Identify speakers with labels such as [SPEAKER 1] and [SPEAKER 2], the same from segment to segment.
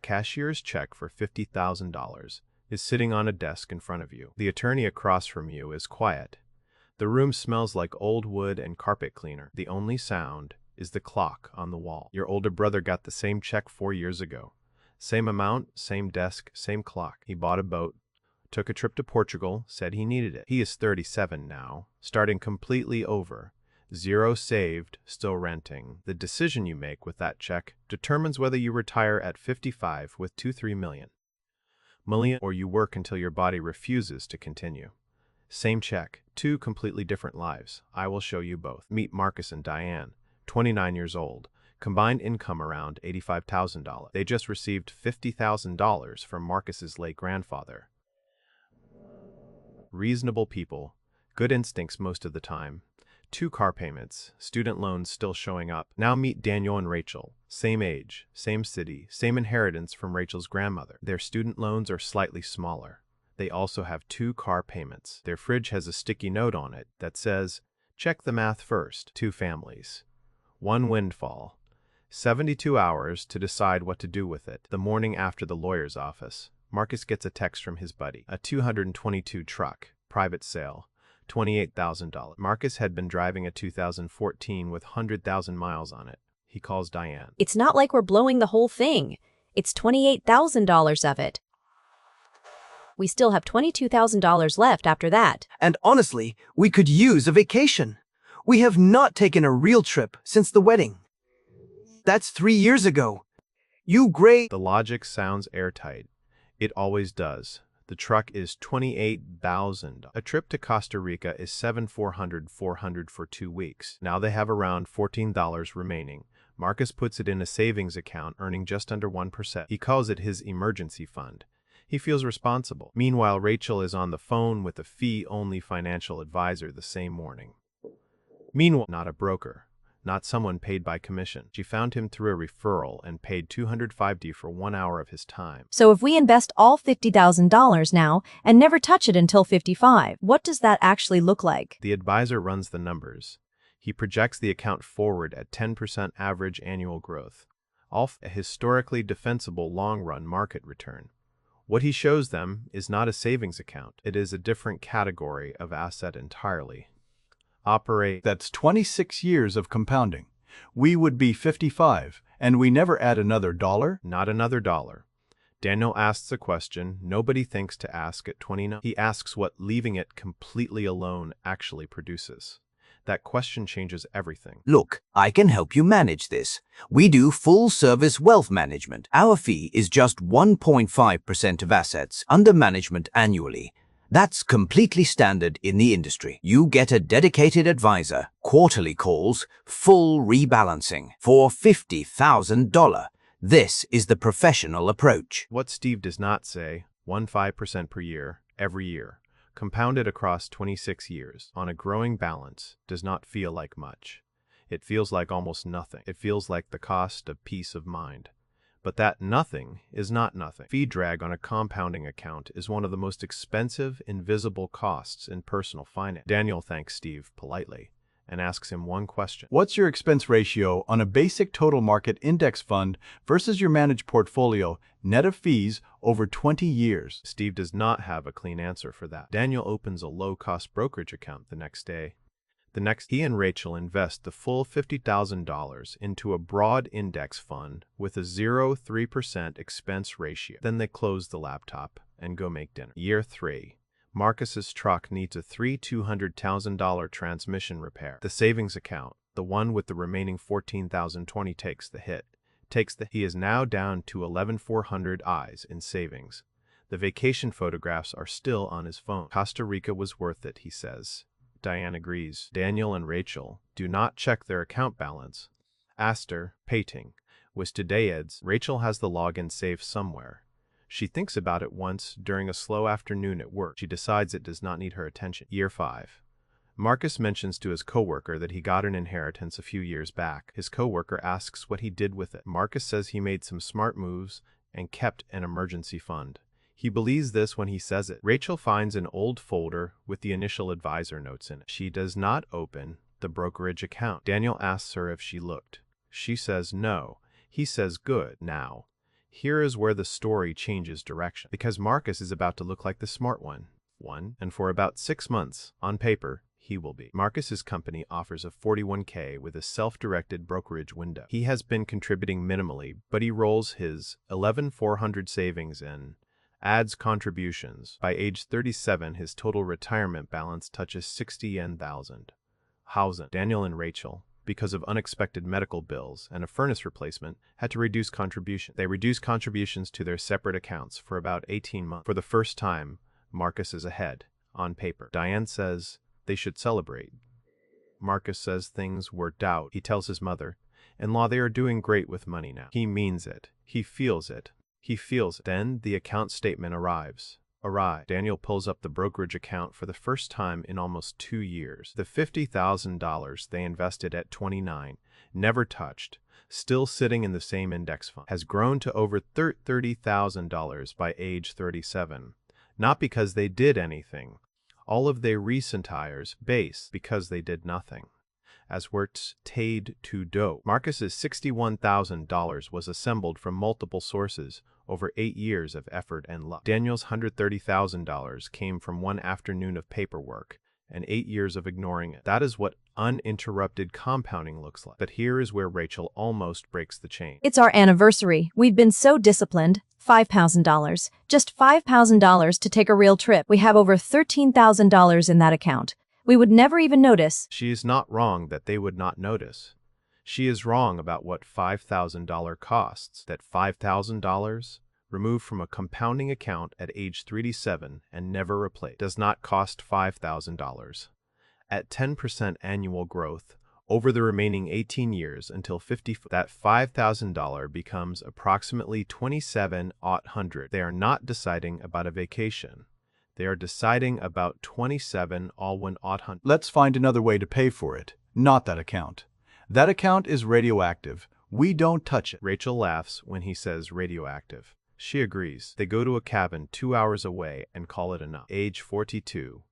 [SPEAKER 1] cashier's check for $50,000 is sitting on a desk in front of you. The attorney across from you is quiet. The room smells like old wood and carpet cleaner. The only sound is the clock on the wall. Your older brother got the same check 4 years ago. Same amount, same desk, same clock. He bought a boat, took a trip to Portugal, said he needed it. He is 37 now, starting completely over. 0 saved, still renting. The decision you make with that check determines whether you retire at 55 with 2-3 million, or you work until your body refuses to continue. Same check, 2 completely different lives. I will show you both. Meet Marcus and Diane, 29 years old. Combined income around $85,000. They just received $50,000 from Marcus's late grandfather. Reasonable people, good instincts most of the time. 2 car payments, student loans still showing up. Now meet Daniel and Rachel. Same age, same city, same inheritance from Rachel's grandmother. Their student loans are slightly smaller. They also have 2 car payments. Their fridge has a sticky note on it that says, check the math first. 2 families. 1 Windfall. 72 hours to decide what to do with it. The morning after the lawyer's office, Marcus gets a text from his buddy. A 222 truck, private sale, $28,000. Marcus had been driving a 2014 with 100,000 miles on it. He calls Diane.
[SPEAKER 2] It's not like we're blowing the whole thing. It's $28,000 of it. We still have $22,000 left after that.
[SPEAKER 3] And honestly, we could use a vacation. We have not taken a real trip since the wedding. That's 3 years ago. You great.
[SPEAKER 1] The logic sounds airtight. It always does. The truck is $28,000. A trip to Costa Rica is $7,400 for 2 weeks. Now they have around $14 remaining. Marcus puts it in a savings account, earning just under 1%. He calls it his emergency fund. He feels responsible. Meanwhile, Rachel is on the phone with a fee-only financial advisor the same morning. Meanwhile, not a broker, not someone paid by commission. She found him through a referral and paid $205 for 1 hour of his time.
[SPEAKER 2] So if we invest all $50,000 now and never touch it until 55, what does that actually look like?
[SPEAKER 1] The advisor runs the numbers. He projects the account forward at 10% average annual growth, off a historically defensible long-run market return. What he shows them is not a savings account. It is a different category of asset entirely.
[SPEAKER 4] That's 26 years of compounding. We would be 55, and we never add another dollar?
[SPEAKER 1] Not another dollar. Daniel asks a question nobody thinks to ask at 29. He asks what leaving it completely alone actually produces. That question changes everything.
[SPEAKER 5] Look, I can help you manage this. We do full-service wealth management. Our fee is just 1.5% of assets under management annually. That's completely standard in the industry. You get a dedicated advisor, quarterly calls, full rebalancing for $50,000. This is the professional approach.
[SPEAKER 1] What Steve does not say, 1.5% per year, every year, compounded across 26 years, on a growing balance, does not feel like much. It feels like almost nothing. It feels like the cost of peace of mind. But that nothing is not nothing. Fee drag on a compounding account is one of the most expensive, invisible costs in personal finance. Daniel thanks Steve politely and asks him one question.
[SPEAKER 4] What's your expense ratio on a basic total market index fund versus your managed portfolio, net of fees, over 20 years?
[SPEAKER 1] Steve does not have a clean answer for that. Daniel opens a low-cost brokerage account the next day. He and Rachel invest the full $50,000 into a broad index fund with a 0.3% expense ratio. Then they close the laptop and go make dinner. Year 3. Marcus's truck needs a $200,000 transmission repair. The savings account, the one with the remaining $14,020, takes the hit. He is now down to $11,400 in savings. The vacation photographs are still on his phone. Costa Rica was worth it, he says. Diane agrees. Daniel and Rachel do not check their account balance. Aster, Pating, was today's. Rachel has the login saved somewhere. She thinks about it once during a slow afternoon at work. She decides it does not need her attention. Year 5. Marcus mentions to his coworker that he got an inheritance a few years back. His coworker asks what he did with it. Marcus says he made some smart moves and kept an emergency fund. He believes this when he says it. Rachel finds an old folder with the initial advisor notes in it. She does not open the brokerage account. Daniel asks her if she looked. She says no. He says good. Now, Here is where the story changes direction, because Marcus is about to look like the smart one, and for about 6 months, on paper, he will be. Marcus's company offers a 41K with a self-directed brokerage window. He has been contributing minimally, but he rolls his 11,400 savings in, adds contributions. By age 37, his total retirement balance touches 60,000. Daniel and Rachel, because of unexpected medical bills and a furnace replacement, had to reduce contributions. They reduced contributions to their separate accounts for about 18 months. For the first time, Marcus is ahead, on paper. Diane says they should celebrate. Marcus says things worked out. He tells his mother-in-law they are doing great with money now. He means it. He feels it. He feels it. Then the account statement arrives. Daniel pulls up the brokerage account for the first time in almost 2 years. The $50,000 they invested at 29, never touched, still sitting in the same index fund, has grown to over $30,000 by age 37. Not because they did anything. All of their recent hires base because they did nothing. As words taid to do. Marcus's $61,000 was assembled from multiple sources over 8 years of effort and luck. Daniel's $130,000 came from one afternoon of paperwork and 8 years of ignoring it. That is what uninterrupted compounding looks like. But here is where Rachel almost breaks the chain.
[SPEAKER 2] It's our anniversary. We've been so disciplined. $5,000. Just $5,000 to take a real trip. We have over $13,000 in that account. We would never even notice.
[SPEAKER 1] She is not wrong that they would not notice. She is wrong about what $5,000 costs. That $5,000, removed from a compounding account at age 37 and never replaced, does not cost $5,000. At 10% annual growth, over the remaining 18 years until 50, that $5,000 becomes approximately $2,700. They are not deciding about a vacation. They are deciding about $27,100.
[SPEAKER 4] Let's find another way to pay for it, not that account. That account is radioactive. We don't touch it.
[SPEAKER 1] Rachel laughs when he says radioactive. She agrees. They go to a cabin 2 hours away and call it enough. Age 42.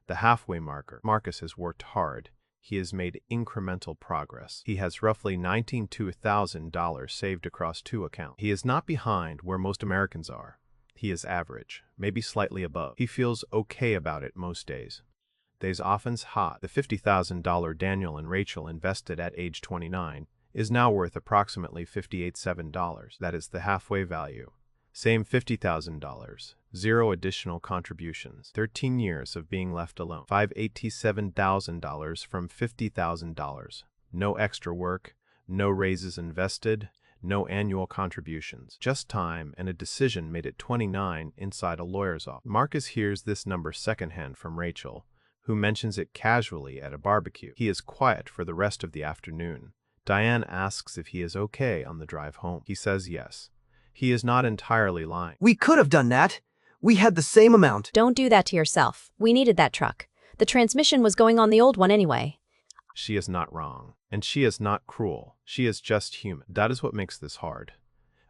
[SPEAKER 1] The halfway marker. Marcus has worked hard. He has made incremental progress. He has roughly $19,000 saved across 2 accounts. He is not behind where most Americans are. He is average, maybe slightly above. He feels okay about it most days. Days often's hot. The $50,000 Daniel and Rachel invested at age 29 is now worth approximately $58,700. That is the halfway value. Same $50,000. 0 additional contributions. 13 years of being left alone. $587,000 from $50,000. No extra work, no raises invested, no annual contributions. Just time and a decision made at 29 inside a lawyer's office. Marcus hears this number secondhand from Rachel, who mentions it casually at a barbecue. He is quiet for the rest of the afternoon. Diane asks if he is okay on the drive home. He says yes. He is not entirely lying.
[SPEAKER 3] We could have done that. We had the same amount.
[SPEAKER 2] Don't do that to yourself. We needed that truck. The transmission was going on the old one anyway.
[SPEAKER 1] She is not wrong, and she is not cruel. She is just human. That is what makes this hard.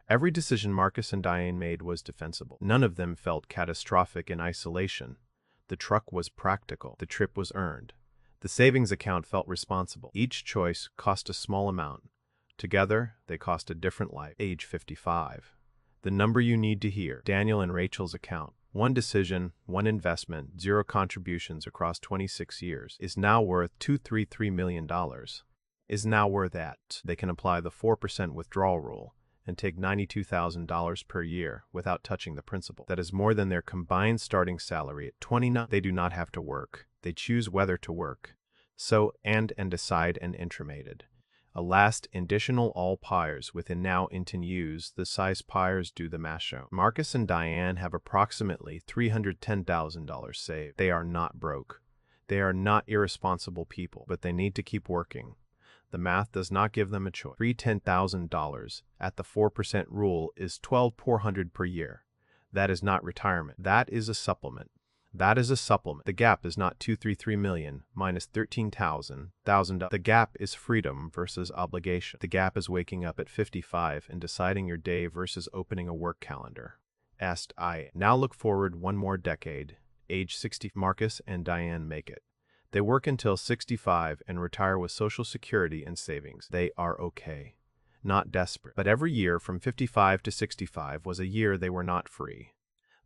[SPEAKER 1] Every decision Marcus and Diane made was defensible. None of them felt catastrophic in isolation. The truck was practical. The trip was earned. The savings account felt responsible. Each choice cost a small amount. Together, they cost a different life. Age 55. The number you need to hear. Daniel and Rachel's account. 1 decision, 1 investment, 0 contributions across 26 years, is now worth $233 million. Is now worth that. They can apply the 4% withdrawal rule and take $92,000 per year without touching the principal. That is more than their combined starting salary at 29. They do not have to work. They choose whether to work. So, and decide and intimated. A last additional all pyres within now intin use the size pyres do the math show. Marcus and Diane have approximately $310,000 saved. They are not broke. They are not irresponsible people, but they need to keep working. The math does not give them a choice. $310,000 at the 4% rule is $12,400 per year. That is not retirement. That is a supplement. That is a supplement. The gap is not $233 million minus $13,000. The gap is freedom versus obligation. The gap is waking up at 55 and deciding your day versus opening a work calendar. Asked I. Now look forward 1 more decade. Age 60. Marcus and Diane make it. They work until 65 and retire with Social Security and savings. They are okay. not desperate. But every year from 55 to 65 was a year they were not free.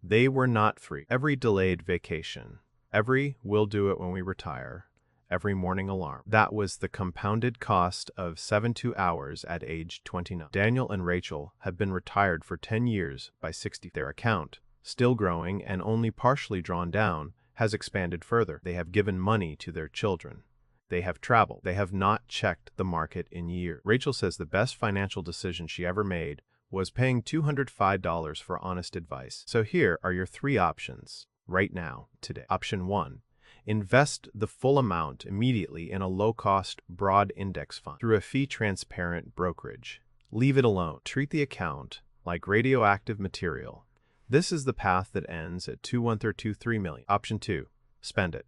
[SPEAKER 1] They were not free. Every delayed vacation, every "we'll do it when we retire," every morning alarm. That was the compounded cost of 72 hours at age 29. Daniel and Rachel have been retired for 10 years by 60. Their account, still growing and only partially drawn down, has expanded further. They have given money to their children. They have traveled. They have not checked the market in years. Rachel says the best financial decision she ever made was paying $205 for honest advice. So here are your 3 options right now, today. Option 1. Invest the full amount immediately in a low-cost, broad index fund through a fee-transparent brokerage. Leave it alone. Treat the account like radioactive material. This is the path that ends at 21323 million. Option 2. Spend it.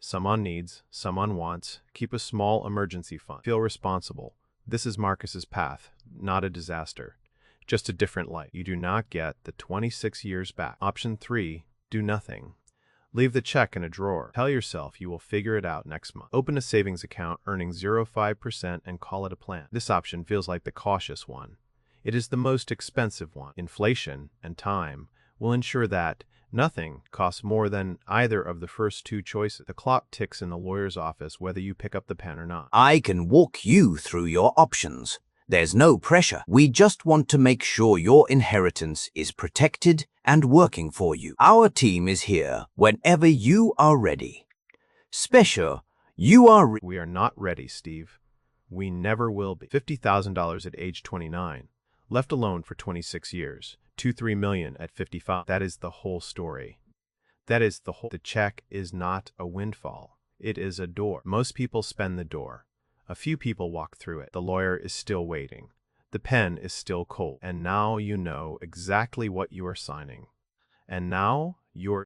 [SPEAKER 1] Some on needs, some on wants. Keep a small emergency fund. Feel responsible. This is Marcus's path, not a disaster. Just a different light. You do not get the 26 years back. Option 3. Do nothing. Leave the check in a drawer. Tell yourself you will figure it out next month. Open a savings account earning 0.5% and call it a plan. This option feels like the cautious one. It is the most expensive one. Inflation and time will ensure that nothing costs more than either of the first 2 choices. The clock ticks in the lawyer's office whether you pick up the pen or not.
[SPEAKER 5] I can walk you through your options. There's no pressure. We just want to make sure your inheritance is protected and working for you. Our team is here whenever you are ready. Special, you are
[SPEAKER 1] We are not ready, Steve. We never will be. $50,000 at age 29. Left alone for 26 years. $23 million at 55. That is the whole story. That is the whole. The check is not a windfall. It is a door. Most people spend the door. A few people walk through it. The lawyer is still waiting. The pen is still cold. And now you know exactly what you are signing. And now you're